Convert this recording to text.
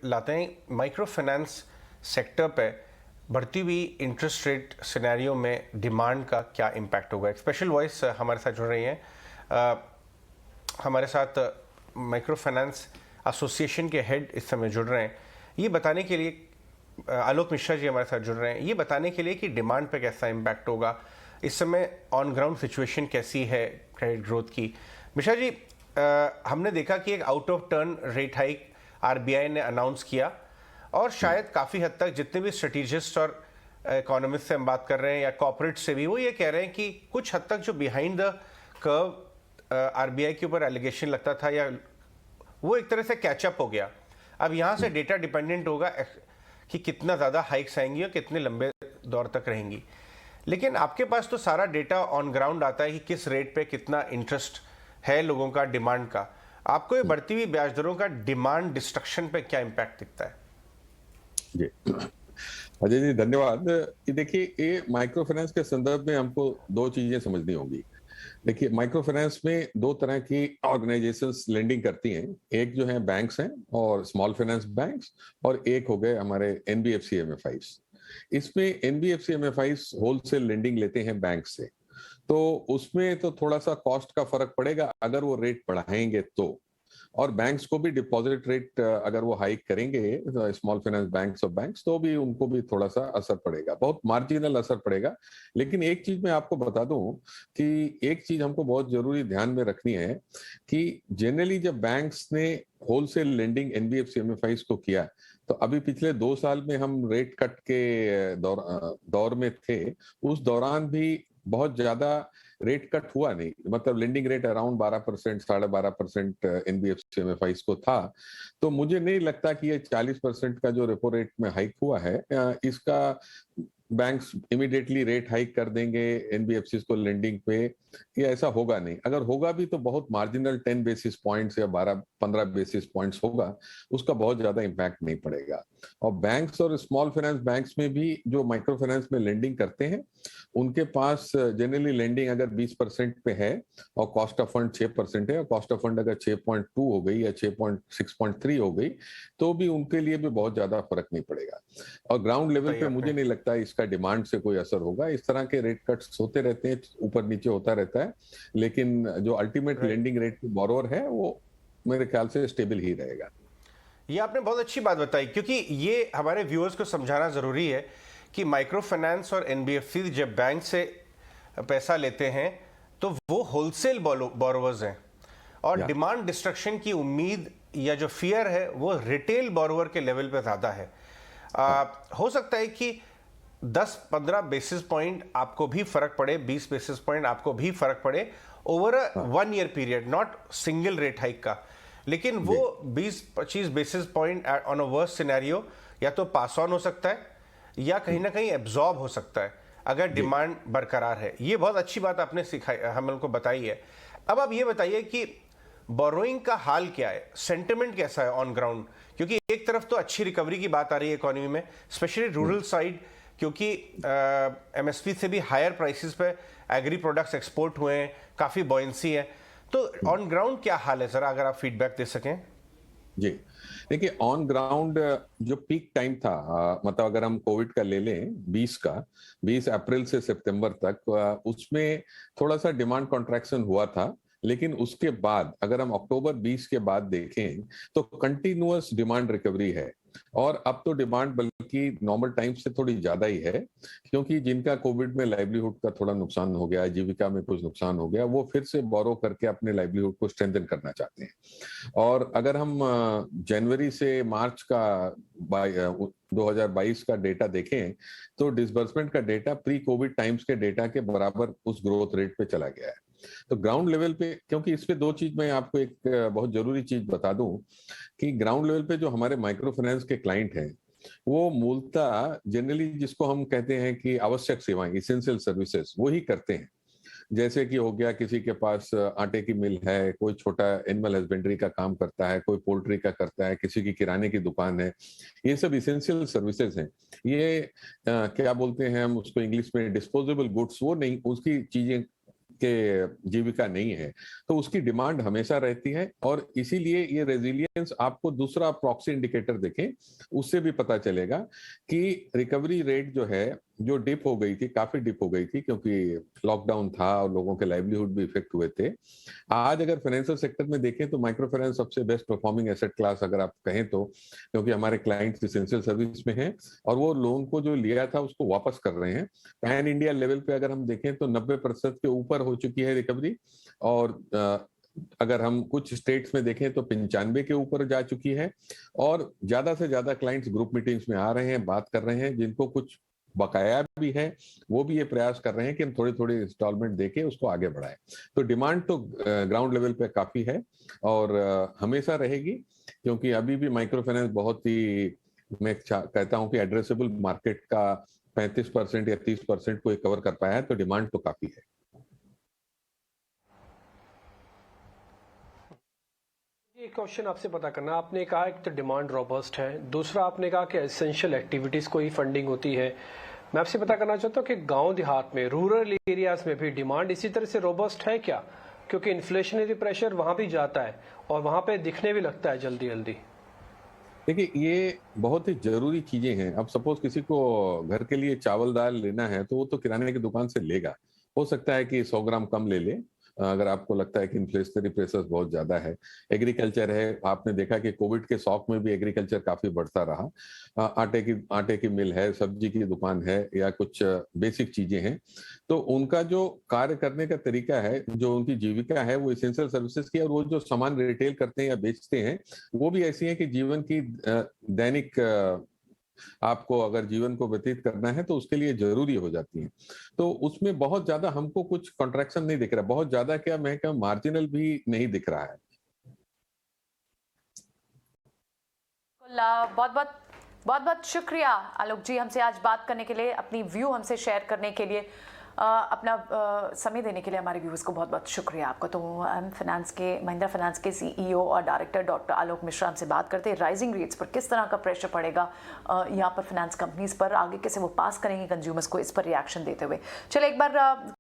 लाते हैं micro finance sector पे बढ़ती हुई इंटरेस्ट रेट सिनेरियो में डिमांड का क्या इम्पैक्ट होगा। एक स्पेशल वॉइस हमारे साथ जुड़ रही हैं, हमारे साथ माइक्रो फाइनेंस एसोसिएशन के हेड इस समय जुड़ रहे हैं, ये बताने के लिए आलोक मिश्रा जी हमारे साथ जुड़ रहे हैं, ये बताने के लिए कि डिमांड पे कैसा इम्पैक्ट होगा, इस समय ऑन ग्राउंड सिचुएशन कैसी है क्रेडिट ग्रोथ की। मिश्रा जी, हमने देखा कि एक out of turn rate hike RBI ने अनाउंस किया और शायद काफ़ी हद तक जितने भी स्ट्रेटेजिस्ट और इकोनॉमिस्ट से हम बात कर रहे हैं या कॉर्पोरेट से भी, वो ये कह रहे हैं कि कुछ हद तक जो बिहाइंड द कर्व आरबीआई के ऊपर एलिगेशन लगता था या वो एक तरह से कैचअप हो गया। अब यहाँ से डेटा डिपेंडेंट होगा कि कितना ज़्यादा हाइक्स आएंगी और कितने लंबे दौर तक रहेंगी, लेकिन आपके पास तो सारा डेटा ऑन ग्राउंड आता है कि किस रेट पे कितना इंटरेस्ट है लोगों का, डिमांड का। आपको ये बढ़ती हुई ब्याज दरों का डिमांड डिस्ट्रक्शन पे क्या इम्पैक्ट दिखता है? जी अजय जी, धन्यवाद। ये देखिए, ये माइक्रो फाइनेंस के संदर्भ में हमको दो चीजें समझनी होगी। देखिए, माइक्रो फाइनेंस में दो तरह की ऑर्गेनाइजेशंस लेंडिंग करती हैं। एक जो है बैंक्स हैं और स्मॉल फाइनेंस बैंक्स, और एक हो गए हमारे एनबीएफसी एमएफआईस। इसमें एनबीएफसी एमएफआईस होलसेल लेंडिंग लेते हैं बैंक से, तो उसमें तो थोड़ा सा कॉस्ट का फर्क पड़ेगा अगर वो रेट बढ़ाएंगे तो। और बैंक्स को भी डिपॉजिट रेट अगर वो हाइक करेंगे, स्मॉल फाइनेंस बैंक्स और बैंक्स, तो भी उनको भी थोड़ा सा असर पड़ेगा, बहुत मार्जिनल असर पड़ेगा। लेकिन एक चीज मैं आपको बता दूं कि एक चीज हमको बहुत जरूरी ध्यान में रखनी है कि जनरली जब बैंक्स ने होलसेल लेंडिंग एनबीएफसी एमएफआईस को किया, तो अभी पिछले 2 साल में हम रेट कट के दौर में थे, उस दौरान भी बहुत ज्यादा रेट कट हुआ नहीं। मतलब लेंडिंग रेट अराउंड 12%, 12.5% एनबीएफसी एमएफआईस को था। तो मुझे नहीं लगता कि ये 40% का जो रेपो रेट में हाइक हुआ है, इसका बैंक्स इमीडिएटली रेट हाइक कर देंगे एनबीएफसी को लेंडिंग पे, ये ऐसा होगा नहीं। अगर होगा भी तो बहुत मार्जिनल 10 बेसिस पॉइंट्स या 12-15 बेसिस पॉइंट्स होगा, उसका बहुत ज्यादा इम्पैक्ट नहीं पड़ेगा। और बैंक्स और स्मॉल फाइनेंस बैंक्स में भी जो माइक्रो फाइनेंस में लेंडिंग करते हैं, उनके पास जनरली लेंडिंग अगर 20% पे है और कॉस्ट ऑफ फंड 6% है, और कॉस्ट ऑफ फंड अगर 6.2 हो गई या 6.3 हो गई, तो भी उनके लिए भी बहुत ज्यादा फर्क नहीं पड़ेगा। और ग्राउंड लेवल पे मुझे नहीं लगता इसका डिमांड से कोई असर होगा। इस तरह के रेट कट्स होते रहते हैं, ऊपर नीचे होता रहता है, लेकिन जो अल्टीमेट लेंडिंग रेट बोरोवर है वो मेरे ख्याल से स्टेबल ही रहेगा। ये आपने बहुत अच्छी बात बताई, क्योंकि ये हमारे व्यूअर्स को समझाना जरूरी है कि माइक्रो फाइनेंस और एनबीएफसी जब बैंक से पैसा लेते हैं तो वो होलसेल बोरोवर्स हैं, और डिमांड डिस्ट्रक्शन की उम्मीद या जो फियर है वो रिटेल बोरोवर के लेवल पे ज़्यादा है। हो सकता है कि 10-15 बेसिस पॉइंट आपको भी फर्क पड़े, 20 बेसिस पॉइंट आपको भी फर्क पड़े over a 1 year period, not single rate hike का। लेकिन वो 20-25 basis point on a worst scenario या तो पास ऑन हो सकता है या कहीं ना कहीं एब्जॉर्ब हो सकता है अगर डिमांड बरकरार है। ये बहुत अच्छी बात आपने सिखाई, हम लोग को बताई है। अब आप ये बताइए कि बोरोइंग का हाल क्या है, सेंटिमेंट कैसा है ऑन ग्राउंड, क्योंकि एक तरफ तो अच्छी रिकवरी की बात आ रही है इकोनॉमी में, स्पेशली रूरल साइड, क्योंकि एमएसपी से भी हायर प्राइसेस पे एग्री प्रोडक्ट्स एक्सपोर्ट हुए हैं, काफ़ी बॉयंसी है। तो ऑन ग्राउंड क्या हाल है, ज़रा अगर आप फीडबैक दे सकें। जी, देखिए, ऑन ग्राउंड जो पीक टाइम था, मतलब अगर हम कोविड का ले लें 20 अप्रैल से सितंबर तक, उसमें थोड़ा सा डिमांड कॉन्ट्रैक्शन हुआ था। लेकिन उसके बाद अगर हम अक्टूबर 20 के बाद देखें तो कंटिन्यूअस डिमांड रिकवरी है। और अब तो डिमांड बल्कि नॉर्मल टाइम से थोड़ी ज्यादा ही है, क्योंकि जिनका कोविड में लाइवलीहुड का थोड़ा नुकसान हो गया, जीविका में कुछ नुकसान हो गया, वो फिर से बोरो करके अपने लाइवलीहुड को स्ट्रेंथन करना चाहते हैं। और अगर हम जनवरी से मार्च का 2022 का डेटा देखें, तो डिसबर्समेंट का डेटा प्री कोविड टाइम्स के डेटा के बराबर उस ग्रोथ रेट पे चला गया है। तो ग्राउंड लेवल पे, क्योंकि इस पे दो चीज मैं आपको एक बहुत जरूरी चीज बता दूं कि ग्राउंड लेवल पे जो हमारे माइक्रो फाइनेंस के क्लाइंट हैं, वो मूलतः जनरली जिसको हम कहते हैं कि आवश्यक सेवाएं, इसेंशियल सर्विसेज, वो ही करते हैं। जैसे कि हो गया, किसी के पास आटे की मिल है, कोई छोटा एनिमल हस्बेंड्री का काम करता है, कोई पोल्ट्री का करता है, किसी की किराने की दुकान है। ये सब इसेंशियल सर्विसेज हैं। ये क्या बोलते हैं हम उसको इंग्लिश में, डिस्पोजेबल गुड्स, वो नहीं, उसकी चीजें के जीविका नहीं है, तो उसकी डिमांड हमेशा रहती है। और इसीलिए ये रेजिलियंस आपको दूसरा प्रॉक्सी इंडिकेटर देखें, उससे भी पता चलेगा कि रिकवरी रेट जो है, जो डिप हो गई थी, काफी डिप हो गई थी क्योंकि लॉकडाउन था और लोगों के लाइवलीहुड भी इफेक्ट हुए थे। आज अगर फाइनेंशियल सेक्टर में देखें तो माइक्रो फाइनेंस सबसे बेस्ट परफॉर्मिंग एसेट क्लास अगर आप कहें तो, क्योंकि हमारे क्लाइंट्स एसेंशियल सर्विस में हैं और वो लोन को जो लिया था उसको वापस कर रहे हैं। पैन इंडिया लेवल पे अगर हम देखें तो 90% के ऊपर हो चुकी है रिकवरी, और अगर हम कुछ स्टेट्स में देखें तो 95 के ऊपर जा चुकी है। और ज्यादा से ज्यादा क्लाइंट्स ग्रुप मीटिंग्स में आ रहे हैं, बात कर रहे हैं, जिनको कुछ बकाया भी है वो भी ये प्रयास कर रहे हैं कि हम थोड़ी थोड़ी इंस्टॉलमेंट देके उसको आगे बढ़ाएं। तो डिमांड तो ग्राउंड लेवल पे काफी है और हमेशा रहेगी, क्योंकि अभी भी माइक्रो फाइनेंस बहुत ही, मैं कहता हूं कि एड्रेसेबल मार्केट का 35% या 30% को कवर कर पाया है, तो डिमांड तो काफी है। एक क्वेश्चन आपसे पता करना, आपने कहा एक तो डिमांड रोबस्ट है, दूसरा आपने कहा कि एसेंशियल एक्टिविटीज को ही फंडिंग होती है। मैं आपसे पता करना चाहता हूँ कि गांव देहात में, रूरल एरियाज में भी डिमांड इसी तरह से रोबस्ट है क्या? क्योंकि इन्फ्लेशनरी प्रेशर वहां भी जाता है और वहां पे दिखने भी लगता है जल्दी जल्दी। देखिए, ये बहुत ही जरूरी चीजें हैं। अब सपोज किसी को घर के लिए चावल दाल लेना है तो वो तो किराने की दुकान से लेगा। हो सकता है कि 100 ग्राम कम ले ले अगर आपको लगता है कि इन्फ्लेशनरी प्रेशर बहुत ज्यादा है। एग्रीकल्चर है, आपने देखा कि कोविड के शॉक में भी एग्रीकल्चर काफी बढ़ता रहा। आटे की मिल है, सब्जी की दुकान है, या कुछ बेसिक चीजें हैं, तो उनका जो कार्य करने का तरीका है, जो उनकी जीविका है, वो एसेंशियल सर्विसेज की, और वो जो सामान रिटेल करते हैं या बेचते हैं वो भी ऐसी है कि जीवन की दैनिक आपको अगर जीवन को व्यतीत करना है तो उसके लिए जरूरी हो जाती है। तो उसमें बहुत ज्यादा हमको कुछ कॉन्ट्रैक्शन नहीं दिख रहा, बहुत ज्यादा क्या, मैं क्या, मार्जिनल भी नहीं दिख रहा है। बहुत बहुत शुक्रिया आलोक जी, हमसे आज बात करने के लिए, अपनी व्यू हमसे शेयर करने के लिए, अपना समय देने के लिए हमारे व्यूअर्स को बहुत बहुत शुक्रिया आपका। तो महिंद्रा फाइनेंस के सीईओ और डायरेक्टर डॉक्टर आलोक मिश्रा हमसे बात करते हैं राइजिंग रेट्स पर, किस तरह का प्रेशर पड़ेगा यहाँ पर फाइनेंस कंपनीज पर, आगे कैसे वो पास करेंगे कंज्यूमर्स को, इस पर रिएक्शन देते हुए। चलो एक बार